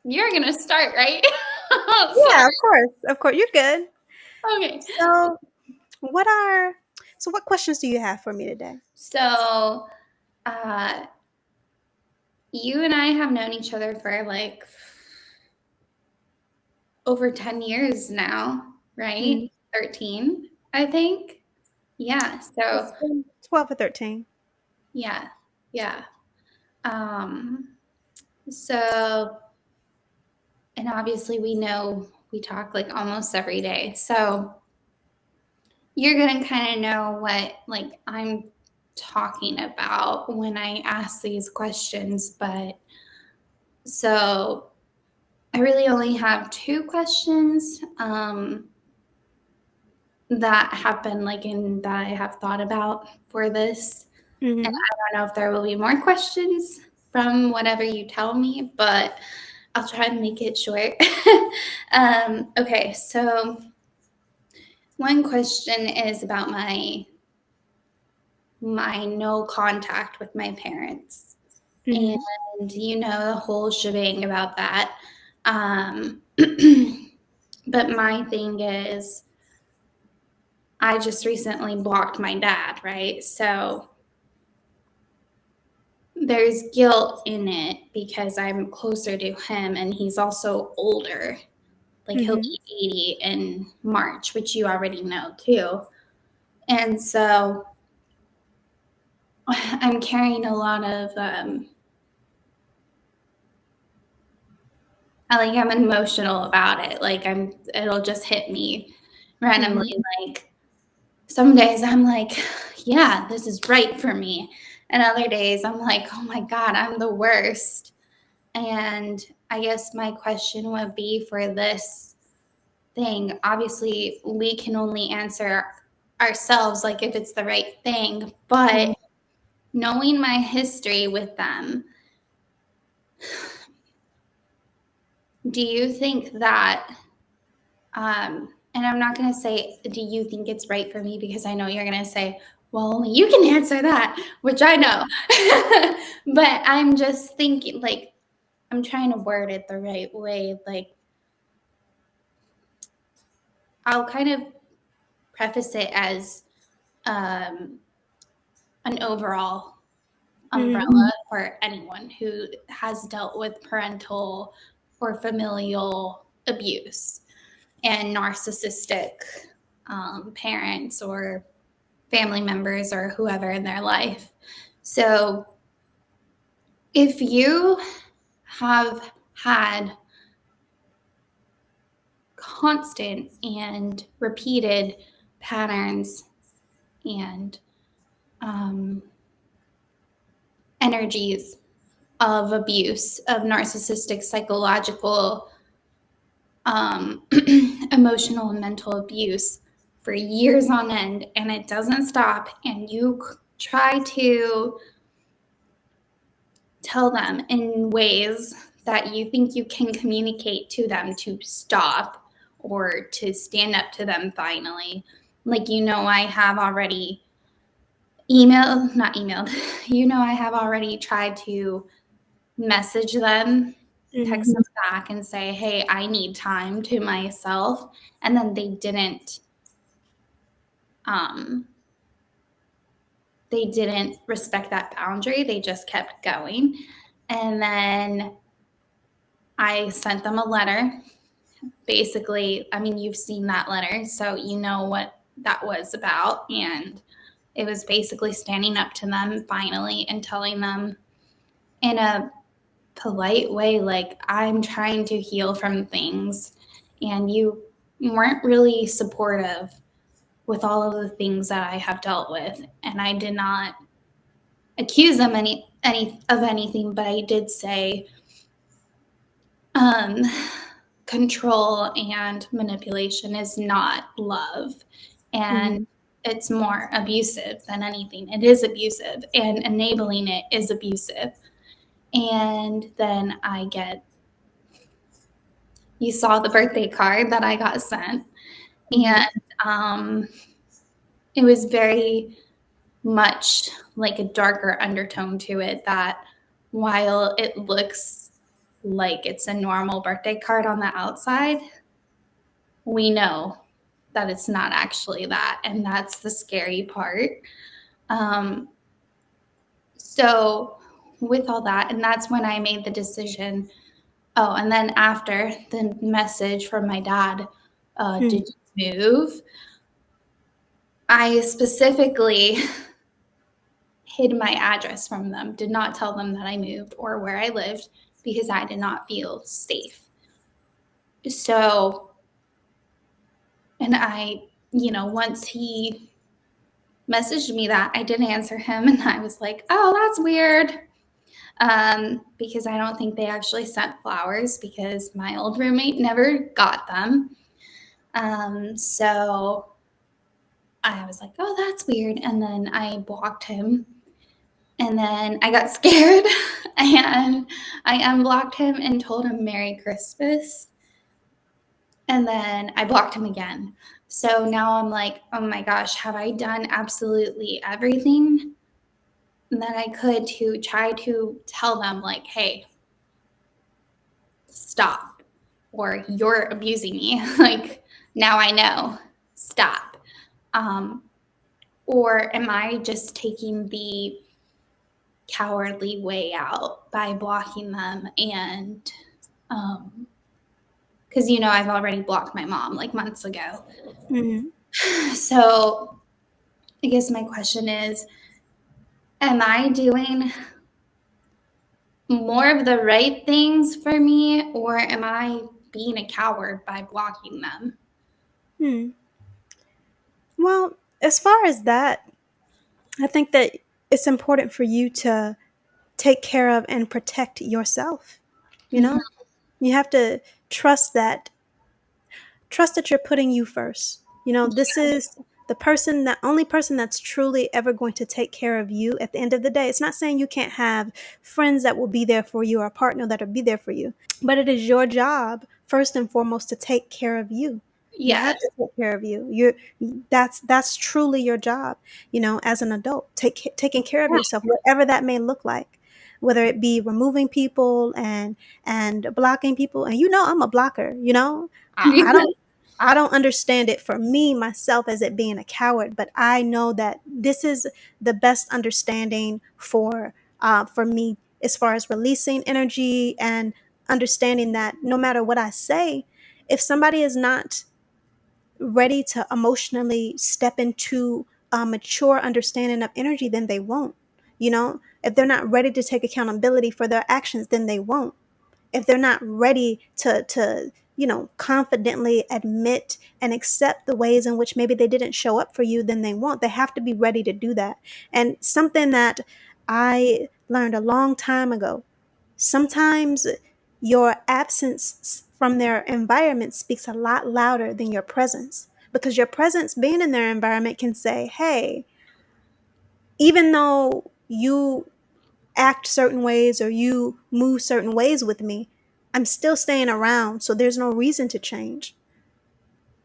You're going to start, right? Yeah, Sorry. of course, you're good. Okay. So, what are what questions do you have for me today? So, uh, you and I have known each other for like over 10 years now, right? Mm, 13, I think. Yeah. So, it's been 12 or 13. yeah. Yeah. Um, so, and obviously we know we talk like almost every day. So, you're going to kind of know what like I'm talking about when I ask these questions, but so I really only have two questions that have been like in that I have thought about for this. And Mm-hmm. I don't know if there will be more questions from whatever you tell me, but I'll try to make it short. Okay, so one question is about my no contact with my parents. Mm-hmm. And you know the whole shebang about that. Um, but my thing is, I just recently blocked my dad, right? So there's guilt in it because I'm closer to him and he's also older. Like he'll Mm-hmm. be 80 in March, which you already know too. And so I'm carrying a lot of I'm emotional about it. Like it'll just hit me randomly. Mm-hmm. Like some days I'm like, yeah, this is right for me. And other days I'm like, oh my God, I'm the worst. And I guess my question would be for this thing. Obviously, we can only answer ourselves, like if it's the right thing. But knowing my history with them, do you think that and I'm not going to say, do you think it's right for me? Because I know you're going to say, well, you can answer that, which I know. But I'm just thinking, like, I'm trying to word it the right way. Like, I'll kind of preface it as um, an overall Mm-hmm. umbrella for anyone who has dealt with parental or familial abuse and narcissistic parents or family members or whoever in their life. So if you have had constant and repeated patterns and um, energies of abuse, of narcissistic, psychological, emotional, and mental abuse for years on end, and it doesn't stop, and you try to tell them in ways that you think you can communicate to them to stop or to stand up to them finally. Like, I have already not emailed, I have already tried to message them, text Mm-hmm. them back and say, hey, I need time to myself. And then um, they didn't respect that boundary. They just kept going. And then I sent them a letter. Basically, I mean, you've seen that letter, so you know what that was about. And it was basically standing up to them finally and telling them in a polite way, like, I'm trying to heal from things, and you weren't really supportive with all of the things that I have dealt with. And I did not accuse them any of anything, but I did say, um, control and manipulation is not love. And Mm-hmm. it's more abusive than anything. It is abusive, and enabling it is abusive. And then you saw the birthday card that I got sent. Mm-hmm. And um, it was very much like a darker undertone to it that while it looks like it's a normal birthday card on the outside, we know that it's not actually that. And that's the scary part. Um, so, with all that, and that's when I made the decision. Oh, and then after the message from my dad, Hmm. did you move? I specifically hid my address from them, did not tell them that I moved or where I lived because I did not feel safe. So, and once he messaged me that, I did answer him and I was like, oh, that's weird. Because I don't think they actually sent flowers because my old roommate never got them. So I was like, oh, that's weird. And then I blocked him. And then I got scared and I unblocked him and told him Merry Christmas. And then I blocked him again. So now I'm like, oh my gosh, have I done absolutely everything that I could to try to tell them, like, hey, stop, or you're abusing me? Like, now I know, stop. Um, or am I just taking the cowardly way out by blocking them? And because I've already blocked my mom like months ago. Hmm. So I guess my question is, am I doing more of the right things for me, or am I being a coward by blocking them? Hmm. Well, as far as that, I think that it's important for you to take care of and protect yourself. You Mhm. know, you have to trust that trust that you're putting you first. This is the only person that's truly ever going to take care of you at the end of the day. It's not saying you can't have friends that will be there for you or a partner that'll be there for you, but it is your job first and foremost to take care of you. You Yes. have to take care of you. That's truly your job, as an adult. Taking care of Yeah. yourself, whatever that may look like, whether it be removing people and blocking people. And I'm a blocker, I don't I don't understand it for me myself as it being a coward, but I know that this is the best understanding for me as far as releasing energy and understanding that no matter what I say, if somebody is not ready to emotionally step into a mature understanding of energy, then they won't. If they're not ready to take accountability for their actions, then they won't. If they're not ready to confidently admit and accept the ways in which maybe they didn't show up for you, then they won't. They have to be ready to do that. And something that I learned a long time ago, sometimes your absence from their environment speaks a lot louder than your presence, because your presence being in their environment can say, hey, even though you act certain ways or you move certain ways with me, I'm still staying around, so there's no reason to change.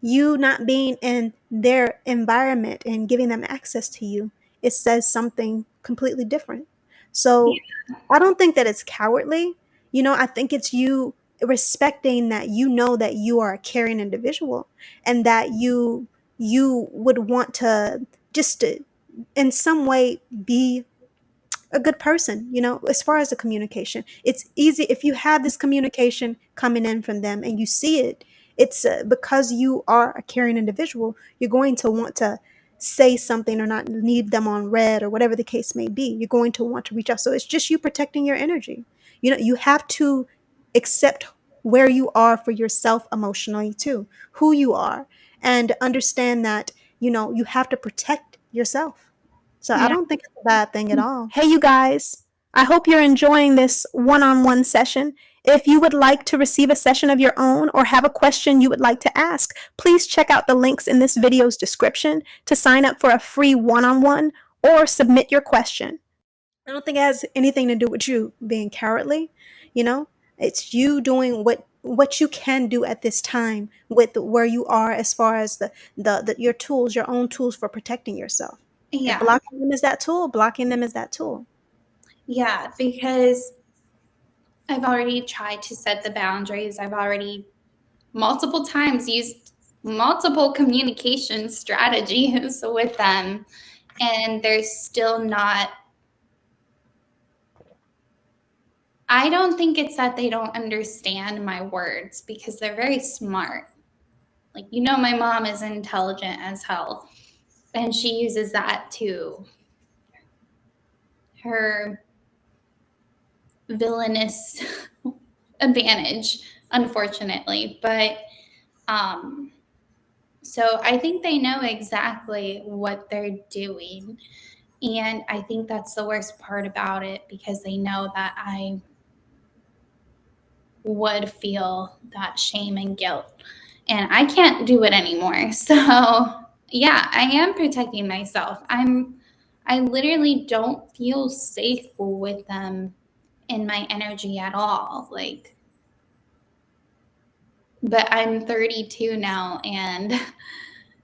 You not being in their environment and giving them access to you, it says something completely different. So I don't think that it's cowardly. I think it's you respecting that that you are a caring individual, and that you would want to just to, in some way, be a good person, as far as the communication. It's easy if you have this communication coming in from them and you see it. It's because you are a caring individual, you're going to want to say something or not leave them on red or whatever the case may be. You're going to want to reach out. So it's just you protecting your energy. You have to accept where you are for yourself emotionally too, who you are, and understand that, you have to protect yourself. So I Yeah. don't think it's a bad thing at all. Hey, you guys, I hope you're enjoying this one on one session. If you would like to receive a session of your own or have a question you would like to ask, please check out the links in this video's description to sign up for a free one on one or submit your question. I don't think it has anything to do with you being cowardly, you know? It's you doing what you can do at this time with where you are, as far as the your tools, your own tools for protecting yourself. If Yeah. blocking them is that tool, blocking them is that tool. Yeah. Because I've already tried to set the boundaries. I've already multiple times used multiple communication strategies with them, and they're still not. I don't think it's that they don't understand my words, because they're very smart. Like, my mom is intelligent as hell, and she uses that to her villainous advantage, unfortunately. But so I think they know exactly what they're doing. And I think that's the worst part about it, because they know that I would feel that shame and guilt. And I can't do it anymore. So, yeah, I am protecting myself. I literally don't feel safe with them in my energy at all. Like, but I'm 32 now, and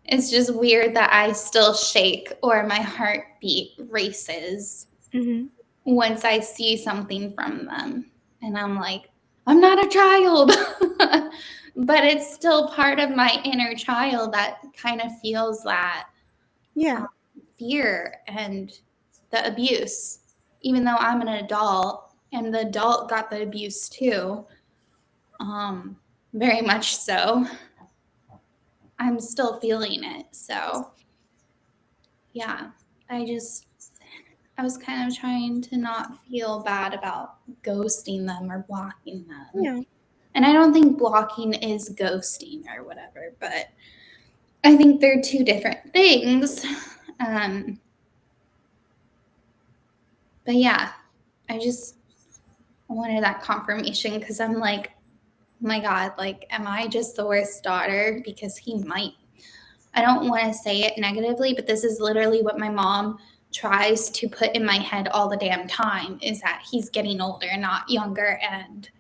it's just weird that I still shake or my heartbeat races Mhm. once I see something from them. And I'm like, I'm not a child. But it's still part of my inner child that kind of feels that Yeah. fear and the abuse, even though I'm an adult and the adult got the abuse too. Very much so. I'm still feeling it. So, yeah, I was kind of trying to not feel bad about ghosting them or blocking them. Yeah. And I don't think blocking is ghosting or whatever, but I think they're two different things. Um, but yeah, I just wanted that confirmation, because I'm like, oh my God, like, am I just the worst daughter? Because he might. I don't want to say it negatively, but this is literally what my mom tries to put in my head all the damn time, is that he's getting older, not younger, and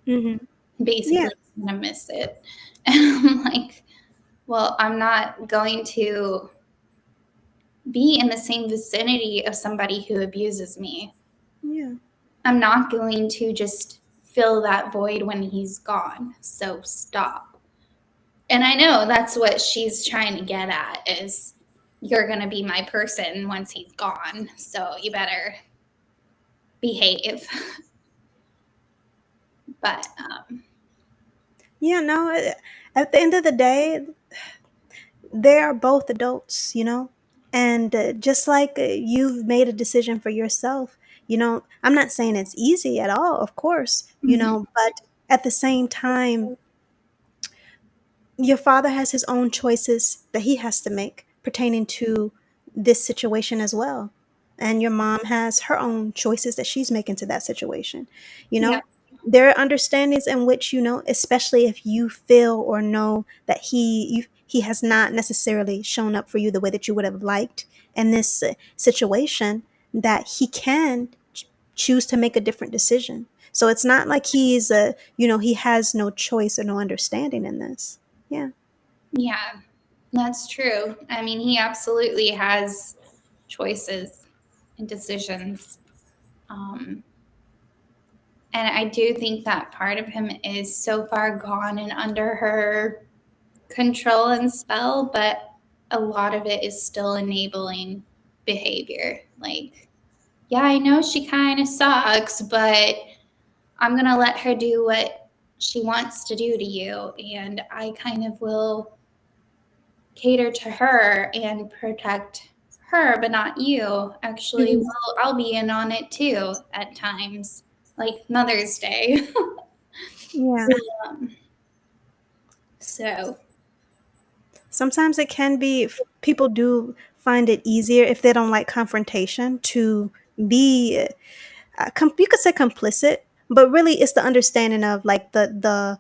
Mhm. Yeah. basically going to miss it. And I'm like, well, I'm not going to be in the same vicinity of somebody who abuses me. Yeah. I'm not going to just fill that void when he's gone. So stop. And I know that's what she's trying to get at, is you're going to be my person once he's gone. So you better behave. But Yeah, no, at the end of the day, they are both adults, and just like you've made a decision for yourself, I'm not saying it's easy at all, of course, mhm, but at the same time, your father has his own choices that he has to make pertaining to this situation as well. And your mom has her own choices that she's making to that situation. You yeah, know, there are understandings in which, especially if you feel or know that he has not necessarily shown up for you the way that you would have liked in this situation, that he can choose to make a different decision. So it's not like he has no choice or no understanding in this. Yeah. yeah, that's true. I mean, he absolutely has choices and decisions. Um, and I do think that part of him is so far gone and under her control and spell, but a lot of it is still enabling behavior. Like, yeah, I know she kind of sucks, but I'm going to let her do what she wants to do to you. And I kind of will cater to her and protect her, but not you. Actually, Mhm. well, I'll be in on it too at times, like Mother's Day. Yeah. um, so, Sometimes it can be, people do find it easier if they don't like confrontation to be, you could say complicit, but really it's the understanding of like the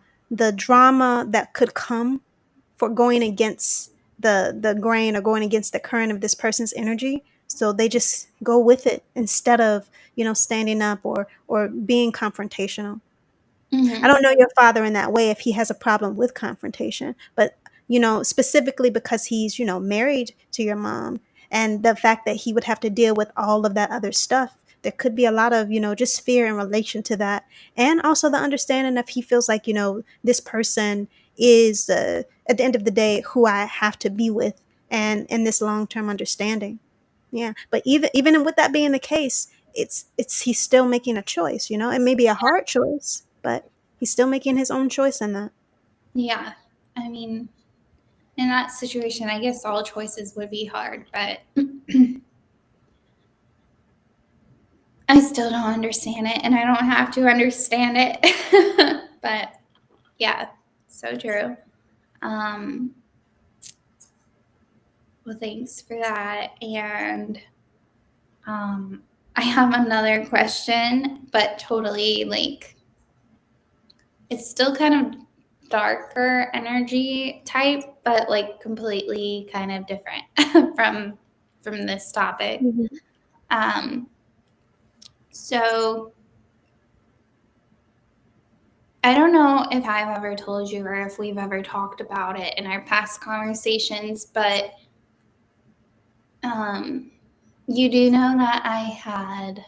drama that could come for going against the grain or going against the current of this person's energy. So they just go with it instead of, standing up or being confrontational. I mhm, don't know your father in that way if he has a problem with confrontation, but specifically because he's, married to your mom, and the fact that he would have to deal with all of that other stuff, there could be a lot of, just fear in relation to that. And also the understanding if he feels like, this person is, at the end of the day, who I have to be with, and in this long-term understanding. Yeah. But even with that being the case, it's he's still making a choice, It may be a hard choice, but he's still making his own choice in that. Yeah. I mean, in that situation, I guess all choices would be hard, but I still don't understand it, and I don't have to understand it. But yeah, so true. Well, thanks for that. And I have another question, but totally like it's still kind of darker energy type, but like completely kind of different from this topic. Mhm. So I don't know if I've ever told you or if we've ever talked about it in our past conversations, but you do know that I had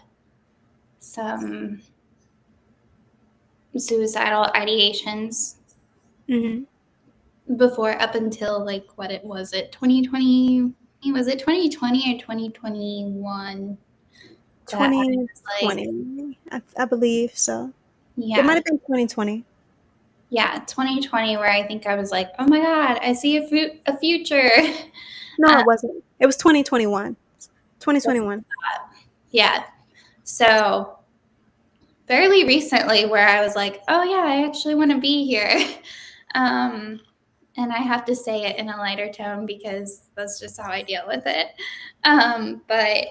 some suicidal ideations Mhm. before, up until like what it was, it 2020, was it 2020 or 2021 that I was like, 2020, I believe so. It might yeah, have been 2020. yeah, 2020, where I think I was like, oh my God, I see a future. No, uh, it wasn't. It was 2021. 2021. yeah. So fairly recently, where I was like, oh yeah, I actually want to be here. um, and I have to say it in a lighter tone because that's just how I deal with it. But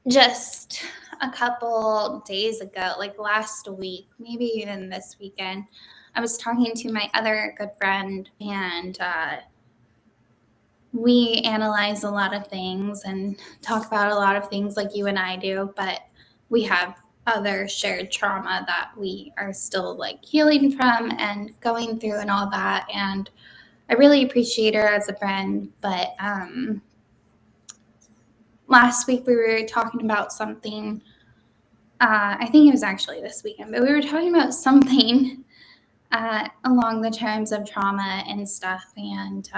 just a couple days ago, like last week, maybe even this weekend, I was talking to my other good friend, and we analyze a lot of things and talk about a lot of things like you and I do, but we have other shared trauma that we are still like healing from and going through and all that. And I really appreciate her as a friend. But last week we were talking about something. I think it was actually this weekend, but we were talking about something along the terms of trauma and stuff, and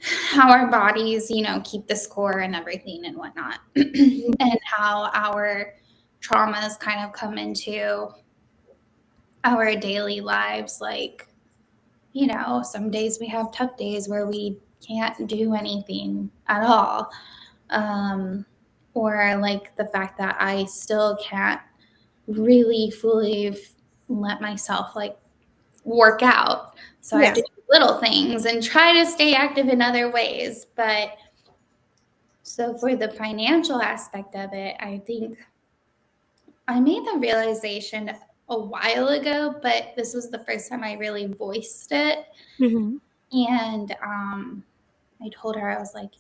how our bodies, keep the score and everything and whatnot, and how our traumas kind of come into our daily lives. Like, some days we have tough days where we can't do anything at all. Um, or like the fact that I still can't really fully let myself like work out. So I have Yeah. to do little things and try to stay active in other ways. But so for the financial aspect of it, I think I made the realization a while ago, but this was the first time I really voiced it. Mhm. And I told her, I was like,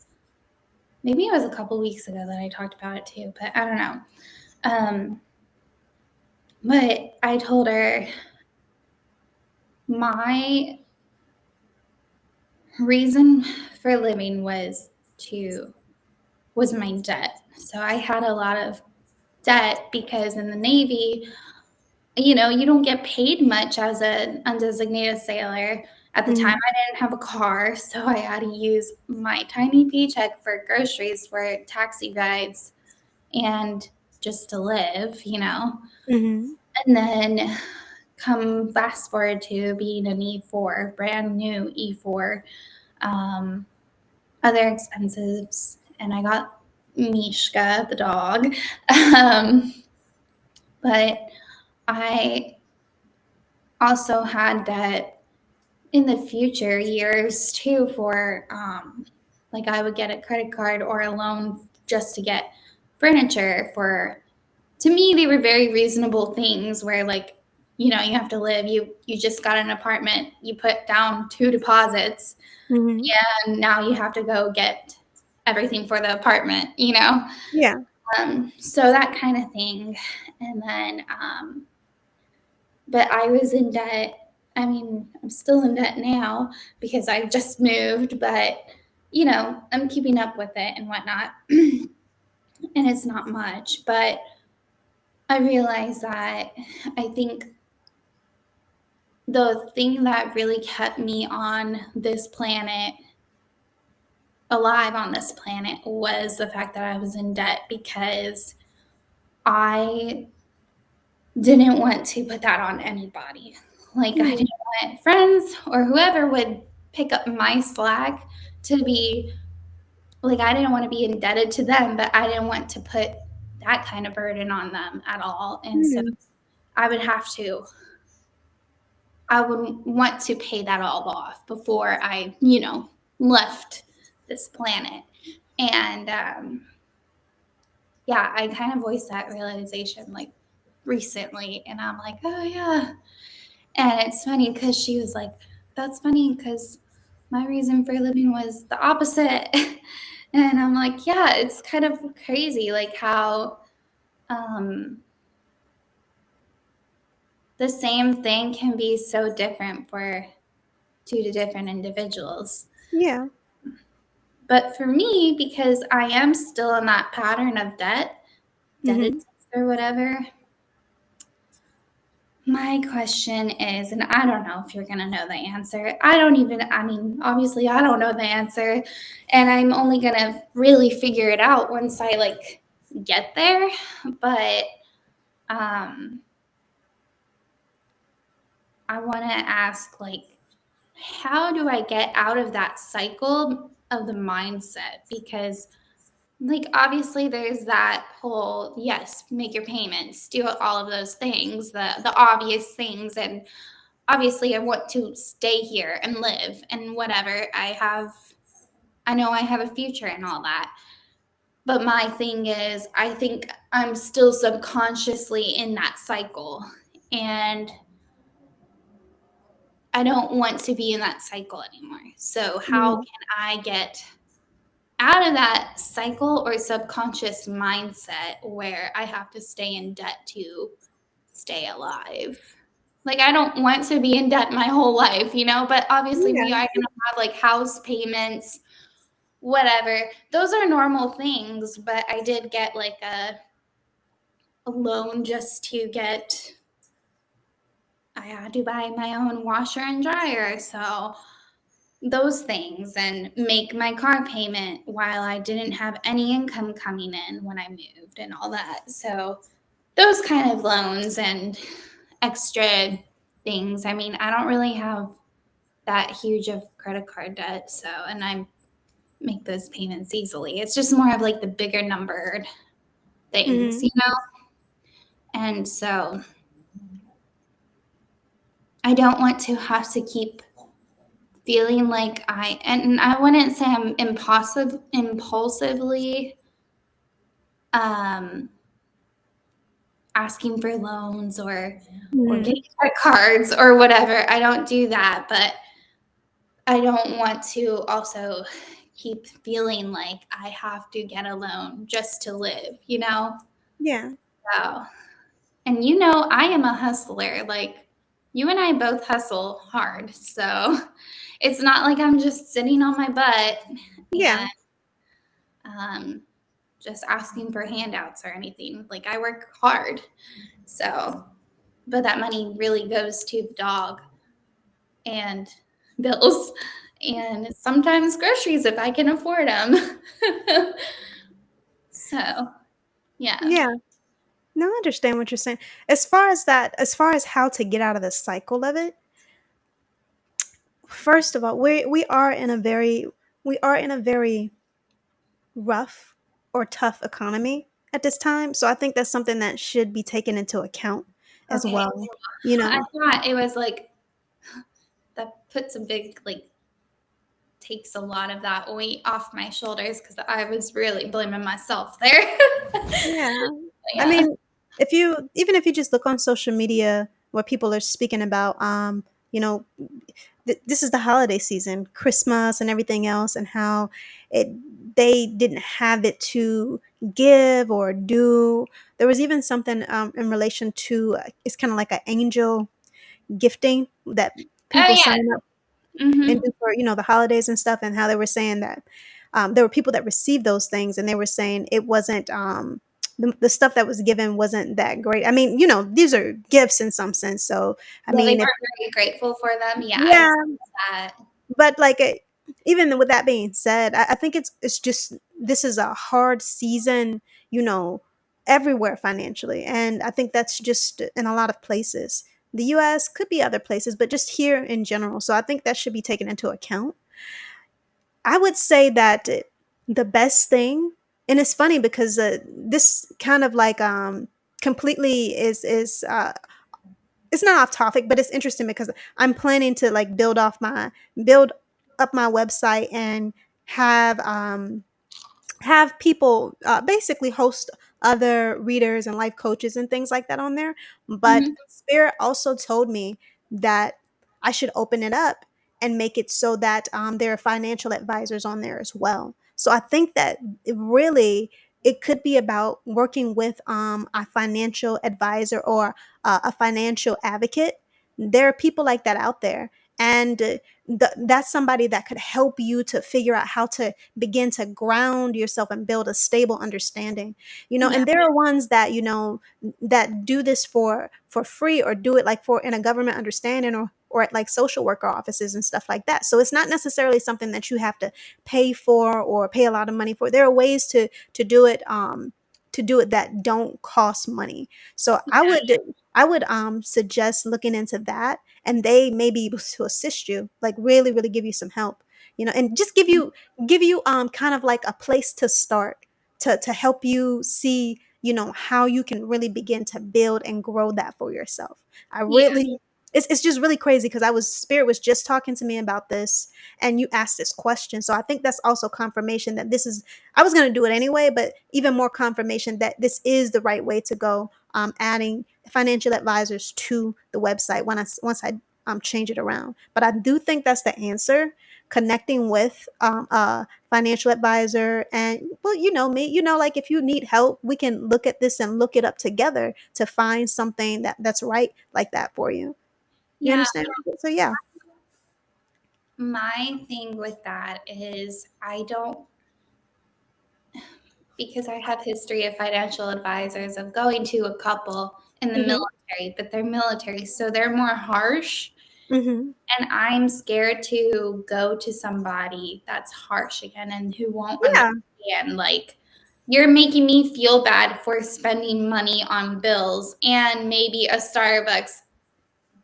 maybe it was a couple weeks ago that I talked about it too, but I don't know. But I told her my reason for living was my debt. So I had a lot of debt because in the Navy, you don't get paid much as an undesignated sailor. At the time, Mhm. I didn't have a car, so I had to use my tiny paycheck for groceries, for taxi rides, and just to live. Mhm. And then come fast forward to being an E4, brand new E4, um, other expenses, and I got Mishka, the dog. Um, but I also had debt in the future years too, for like I would get a credit card or a loan just to get furniture. For To me, they were very reasonable things, where like, you have to live, you just got an apartment, you put down 2 deposits, Mhm. and now you have to go get everything for the apartment. Yeah. So that kind of thing. And then but I was in debt. I mean, I'm still in debt now because I just moved, but I'm keeping up with it and whatnot. and it's not much, but I realized that I think the thing that really kept me on this planet, alive on this planet, was the fact that I was in debt, because I didn't want to put that on anybody. Like, I Mhm. didn't want friends or whoever would pick up my slack to be like, I didn't want to be indebted to them, but I didn't want to put that kind of burden on them at all. And so Mhm. I would have to, I would want to pay that all off before I, left this planet. And yeah, I kind of voiced that realization like recently. And I'm like, oh, yeah. And it's funny because she was like, that's funny because my reason for living was the opposite. And I'm like, yeah, it's kind of crazy, like how um, the same thing can be so different for two to different individuals. Yeah. But for me, because I am still in that pattern of debted Mhm. or whatever, my question is, and I don't know if you're going to know the answer. I mean, obviously, I don't know the answer. And I'm only going to really figure it out once I like get there. But um, I want to ask, like, how do I get out of that cycle of the mindset? Because, like, obviously, there's that whole, yes, make your payments, do all of those things, the obvious things. And obviously, I want to stay here and live and whatever. I know I have a future and all that. But my thing is, I think I'm still subconsciously in that cycle. And I don't want to be in that cycle anymore. So, how Mhm. can I get out of that cycle or subconscious mindset where I have to stay in debt to stay alive? Like, I don't want to be in debt my whole life, but obviously we Yeah. are going to have like house payments, whatever. Those are normal things, but I did get like a loan just to get, I had to buy my own washer and dryer. So, those things, and make my car payment while I didn't have any income coming in when I moved and all that. So, those kind of loans and extra things. I mean, I don't really have that huge of credit card debt. So, and I make those payments easily. It's just more of like the bigger numbered things, Mhm. And so I don't want to have to keep feeling like and I wouldn't say I'm impulsively um, asking for loans or Mhm. getting credit cards or whatever. I don't do that, but I don't want to also keep feeling like I have to get a loan just to live. Yeah. So, and I am a hustler. Like, you and I both hustle hard. So it's not like I'm just sitting on my butt Yeah. and um, just asking for handouts or anything. Like, I work hard. So, but that money really goes to the dog and bills and sometimes groceries if I can afford them. So, yeah. Yeah. No, I understand what you're saying. As far as that, as far as how to get out of the cycle of it, first of all, we are in a very rough or tough economy at this time. So I think that's something that should be taken into account as Okay. well. You I know, thought it was like that puts a big, like, takes a lot of that weight off my shoulders because I was really blaming myself there. yeah. I Yeah. mean, if you even if you just look on social media where people are speaking about, you know, this is the holiday season, Christmas and everything else, and how it they didn't have it to give or do. There was even something in relation to it's kind of like an angel gifting that Oh, people yeah. sign up and Mhm. do for the holidays and stuff, and how they were saying that. there were people that received those things, and they were saying it wasn't the stuff that was given wasn't that great. I mean, these are gifts in some sense. So, I Yeah, they mean, if weren't very grateful for them. Yeah, I yeah, see that. but like even with that being said, I think it's just this is a hard season, you know, everywhere financially, and I think that's just in a lot of places. The U.S. could be other places, but just here in general. So I think that should be taken into account. I would say that the best thing, and it's funny because this kind of like completely is it's not off topic, but it's interesting because I'm planning to like build up my website and have have people basically host other readers and life coaches and things like that on there. But Mhm. Spirit also told me that I should open it up and make it so that there are financial advisors on there as well. So I think that it could be about working with a financial advisor or a financial advocate. There are people like that out there. And that's somebody that could help you to figure out how to begin to ground yourself and build a stable understanding. Yeah, And there are ones that that do this for free, or do it like for in a government understanding, or at like social worker offices and stuff like that. So it's not necessarily something that you have to pay for or pay a lot of money for. There are ways to do it that don't cost money. So I would suggest looking into that, and they may be able to assist you, like really really give you some help, and just give you kind of like a place to start, to help you see how you can really begin to build and grow that for yourself. I yeah, really It's just really crazy because Spirit was just talking to me about this, and you asked this question. So I think that's also confirmation that this is, I was going to do it anyway, but even more confirmation that this is the right way to go, adding financial advisors to the website once I change it around. But I do think that's the answer, connecting with a financial advisor. And well, you know me, like if you need help, we can look at this and look it up together to find something that's right like that for you. You yeah. understand? So yeah. My thing with that is I don't, because I have history of financial advisors of going to a couple in the Mhm. military, but they're military, so they're more harsh. Mhm. And I'm scared to go to somebody that's harsh again and who won't Yeah. understand. Like, you're making me feel bad for spending money on bills and maybe a Starbucks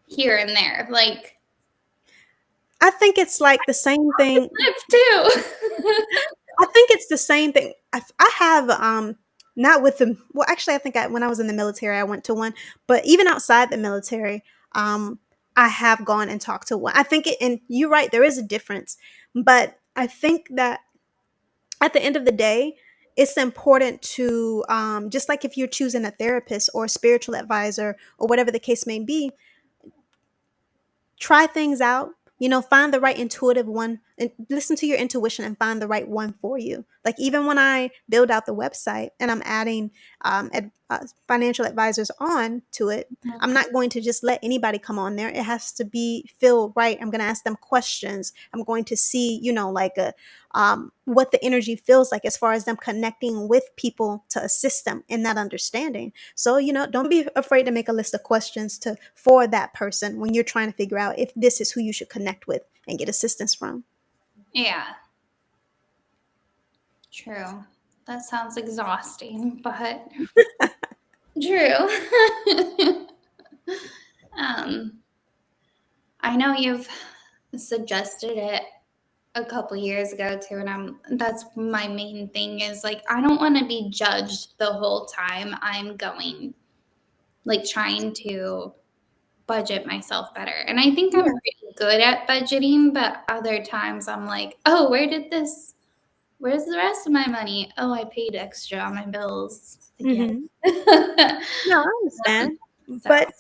here and there. Like, I think it's like the same thing. live too. I think it's the same thing. I have not with the well, actually I think when I was in the military I went to one, but even outside the military, I have gone and talked to one. I think and you're right, there is a difference, but I think that at the end of the day, it's important to just like if you're choosing a therapist or a spiritual advisor or whatever the case may be, try things out, find the right intuitive one, and listen to your intuition and find the right one for you. Like even when I build out the website and I'm adding financial advisors on to it, I'm not going to just let anybody come on there. It has to be feel right. I'm going to ask them questions. I'm going to see, like what the energy feels like as far as them connecting with people to assist them in that understanding. So, don't be afraid to make a list of questions for that person when you're trying to figure out if this is who you should connect with and get assistance from. Yeah, true. That sounds exhausting, but true. um, I know you've suggested it a couple years ago too, and that's my main thing is like I don't want to be judged the whole time I'm going, like trying to budget myself better. And I think I'm Yeah. pretty good at budgeting, but other times I'm like, oh, where's the rest of my money? Oh, I paid extra on my bills again. Hmm. No, I understand. So But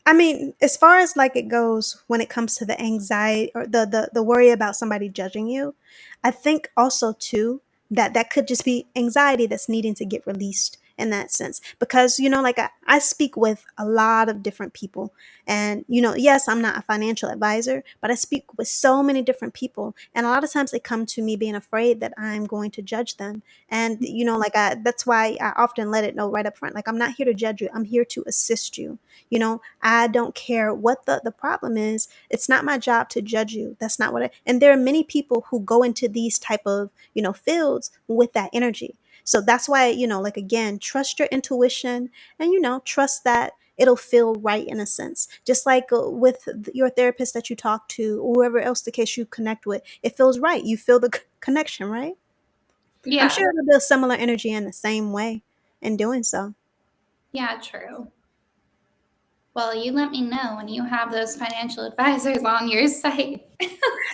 I mean, as far as like it goes when it comes to the anxiety or the worry about somebody judging you, I think also too that could just be anxiety that's needing to get released. in that sense. Because, like I speak with a lot of different people. And, yes, I'm not a financial advisor, but I speak with so many different people. And a lot of times they come to me being afraid that I'm going to judge them. And, that's why I often let it know right up front, like, I'm not here to judge you. I'm here to assist you. I don't care what the problem is. It's not my job to judge you. That's not and there are many people who go into these type of, fields with that energy. So that's why, like, again, trust your intuition and, trust that it'll feel right in a sense. Just like with your therapist that you talk to, or whoever else the case you connect with, it feels right. You feel the connection, right? I'm Yeah. sure it'll build similar energy in the same way in doing so. Yeah, true. Well, you let me know when you have those financial advisors on your site.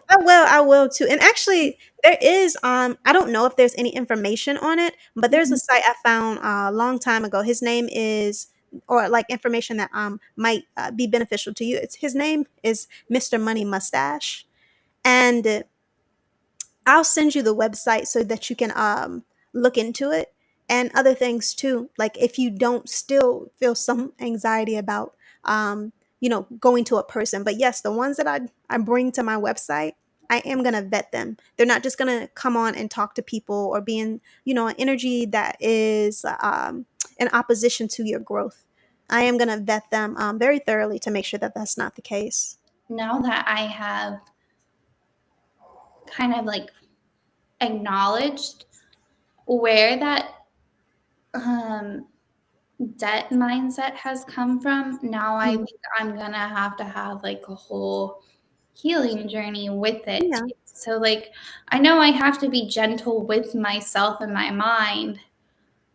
I will too. And actually, there is I don't know if there's any information on it, but there's a Mhm. site I found a long time ago. His name is, or like information that might be beneficial to you. His name is Mr. Money Mustache, and I'll send you the website so that you can look into it and other things too. Like if you don't still feel some anxiety about going to a person. But yes, the ones that I bring to my website, I am gonna vet them. They're not just gonna come on and talk to people or be in, an energy that is in opposition to your growth. I am gonna vet them very thoroughly to make sure that that's not the case. Now that I have kind of like acknowledged where that um, debt mindset has come from, now I Mhm. think I'm gonna have to have like a whole healing journey with it Yeah, too. So, like, I know I have to be gentle with myself and my mind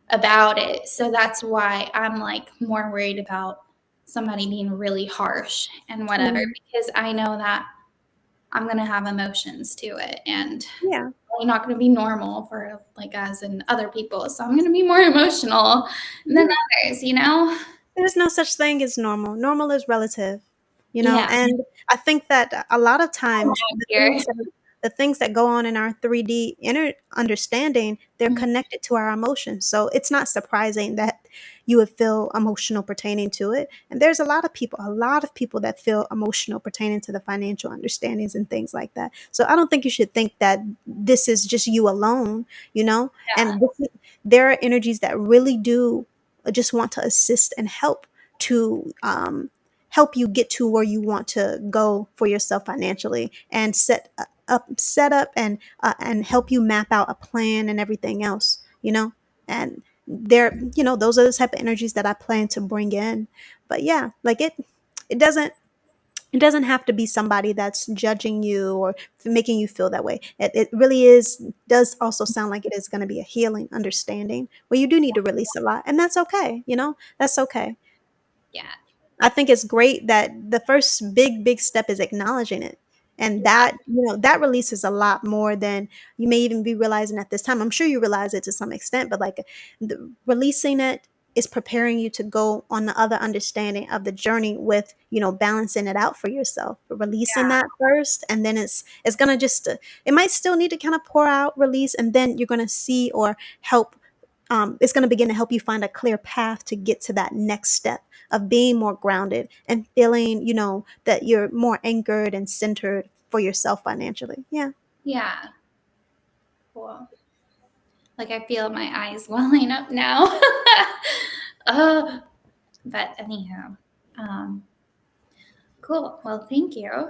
about it. So that's why I'm like more worried about somebody being really harsh and whatever, mhm. because I know that I'm going to have emotions to it and Yeah. probably not going to be normal for like us and other people. So I'm going to be more emotional than Yeah. others. There's no such thing as normal. Normal is relative, Yeah. and I think that a lot of I'm times out here. the things that go on in our 3D inner understanding, they're Mhm. connected to our emotions. So it's not surprising that you would feel emotional pertaining to it. And there's a lot of people that feel emotional pertaining to the financial understandings and things like that. So I don't think you should think that this is just you alone, Yeah. and there are energies that really do just want to assist and help to help you get to where you want to go for yourself financially and set up and help you map out a plan and everything else, and those are the type of energies that I plan to bring in. But yeah, like it doesn't it doesn't have to be somebody that's judging you or making you feel that way. It really does also sound like it is going to be a healing understanding where you do need to release a lot, and that's okay. That's okay. Yeah. I think it's great that the first big step is acknowledging it. And that releases a lot more than you may even be realizing at this time. I'm sure you realize it to some extent, but like releasing it is preparing you to go on the other understanding of the journey with, balancing it out for yourself. But releasing that first, and then it's gonna just it might still need to kind of pour out, release, and then you're gonna see or help it's going to begin to help you find a clear path to get to that next step of being more grounded and feeling, that you're more anchored and centered for yourself financially. Yeah. Yeah. Cool. Like I feel my eyes welling up now. But anyhow, um, cool. Well, thank you.